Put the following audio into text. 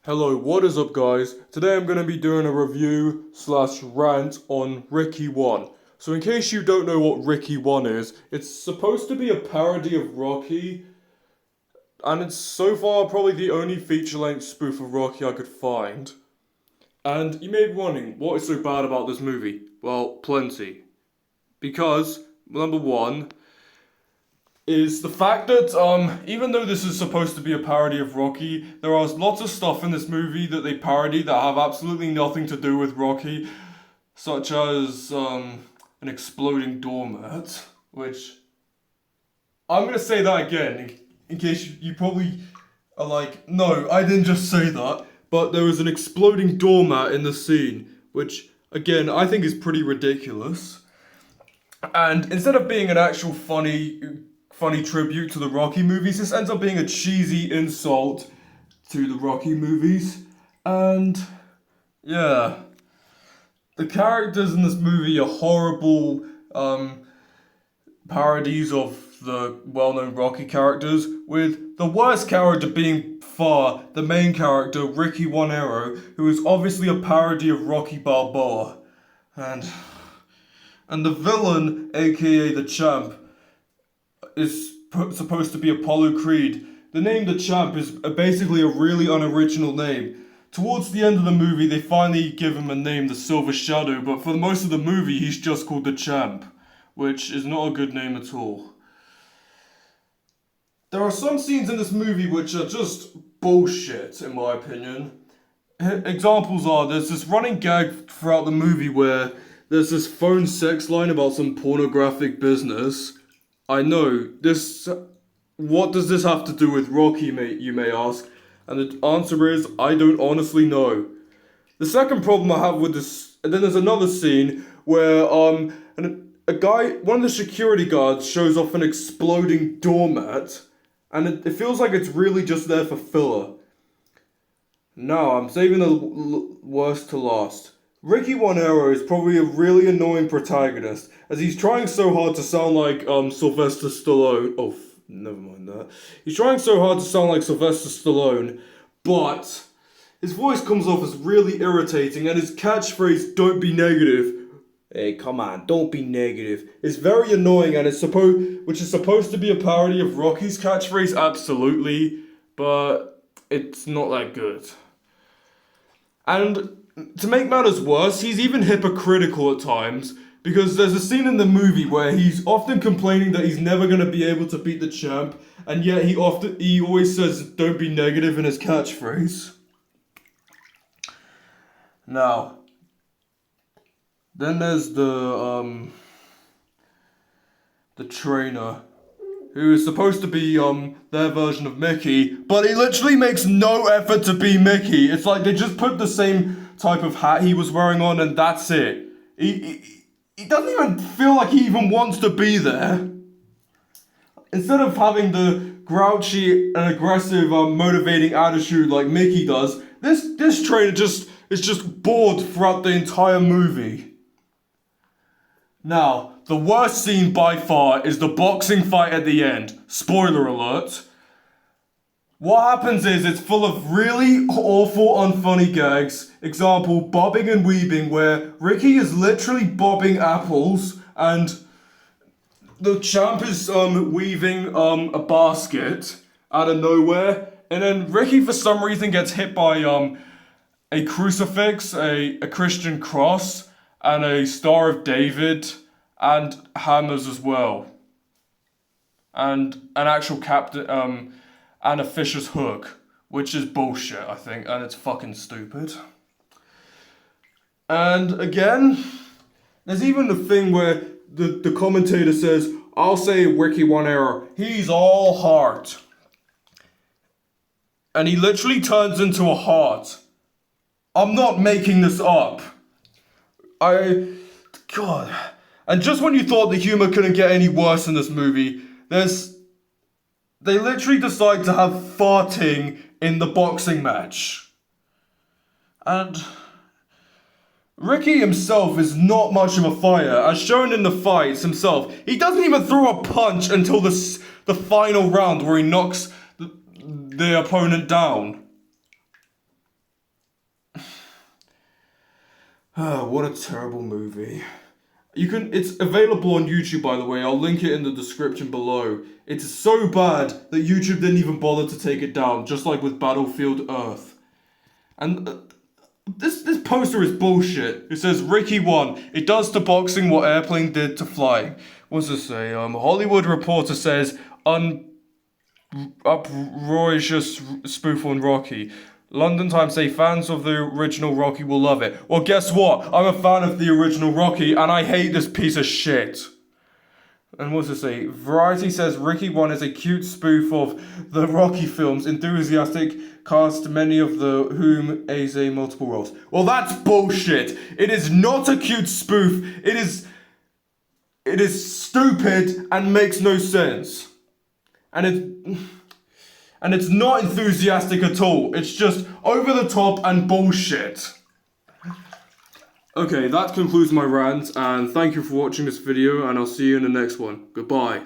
Hello, what is up guys? Today I'm going to be doing a review slash rant on Ricky 1. So in case you don't know what Ricky 1 is, it's supposed to be a parody of Rocky, and it's so far probably the only feature-length spoof of Rocky I could find. And you may be wondering, what is so bad about this movie? Well, plenty. Because, number one, is the fact that even though this is supposed to be a parody of Rocky, there are lots of stuff in this movie that they parody that have absolutely nothing to do with Rocky, such as an exploding doormat, which I'm gonna say that again in case you probably are like, no, I didn't just say that, but there was an exploding doormat in the scene, which again I think is pretty ridiculous. And instead of being an actual funny tribute to the Rocky movies, this ends up being a cheesy insult to the Rocky movies. And yeah, the characters in this movie are horrible parodies of the well-known Rocky characters, with the worst character being far the main character, Ricky One Arrow, who is obviously a parody of Rocky Balboa. And the villain, aka the Champ, is supposed to be Apollo Creed. The name The Champ is basically a really unoriginal name. Towards the end of the movie, they finally give him a name, the Silver Shadow, but for most of the movie, he's just called The Champ, which is not a good name at all. There are some scenes in this movie which are just bullshit, in my opinion. Examples are, there's this running gag throughout the movie where there's this phone sex line about some pornographic business. I know, what does this have to do with Rocky, you may ask? And the answer is, I don't honestly know. The second problem I have with this, and then there's another scene where a guy, one of the security guards shows off an exploding doormat, and it feels like it's really just there for filler. No, I'm saving the worst to last. Ricky One Arrow is probably a really annoying protagonist, as he's trying so hard to sound like Sylvester Stallone. Oh, never mind that. He's trying so hard to sound like Sylvester Stallone, but his voice comes off as really irritating, and his catchphrase, "Don't be negative." Hey, come on, don't be negative. It's very annoying, and which is supposed to be a parody of Rocky's catchphrase, absolutely, but it's not that good. And to make matters worse, he's even hypocritical at times, because there's a scene in the movie where he's often complaining that he's never going to be able to beat the Champ, and yet he always says "don't be negative" in his catchphrase. Now, then there's the trainer, who is supposed to be their version of Mickey, but he literally makes no effort to be Mickey. It's like they just put the same type of hat he was wearing on, and that's it. He doesn't even feel like he even wants to be there. Instead of having the grouchy and aggressive motivating attitude like Mickey does, this trainer is just bored throughout the entire movie. Now, the worst scene by far is the boxing fight at the end. Spoiler alert. What happens is it's full of really awful, unfunny gags. Example, bobbing and weaving, where Ricky is literally bobbing apples and the Champ is weaving a basket out of nowhere, and then Ricky for some reason gets hit by a crucifix, a Christian cross, and a Star of David, and hammers as well. And an actual captain, and a fisher's hook, which is bullshit, I think, and it's fucking stupid. And again, there's even a thing where the commentator says, "I'll say Ricky One Arrow, he's all heart." And he literally turns into a heart. I'm not making this up. God. And just when you thought the humor couldn't get any worse in this movie, they literally decide to have farting in the boxing match. And Ricky himself is not much of a fighter, as shown in the fights himself. He doesn't even throw a punch until the final round where he knocks the opponent down. What a terrible movie. It's available on YouTube, by the way. I'll link it in the description below. It's so bad that YouTube didn't even bother to take it down, just like with Battlefield Earth. And this poster is bullshit. It says Ricky won. It does to boxing what airplane did to flying. What's this say? Hollywood Reporter says uproarious spoof on Rocky. London Times say fans of the original Rocky will love it. Well, guess what? I'm a fan of the original Rocky, and I hate this piece of shit. And what's it say? Variety says Ricky 1 is a cute spoof of the Rocky films, enthusiastic cast, many of whom ace multiple roles. Well, that's bullshit. It is not a cute spoof. It is stupid and makes no sense. And it's not enthusiastic at all. It's just over the top and bullshit. Okay, that concludes my rant, and thank you for watching this video, and I'll see you in the next one. Goodbye.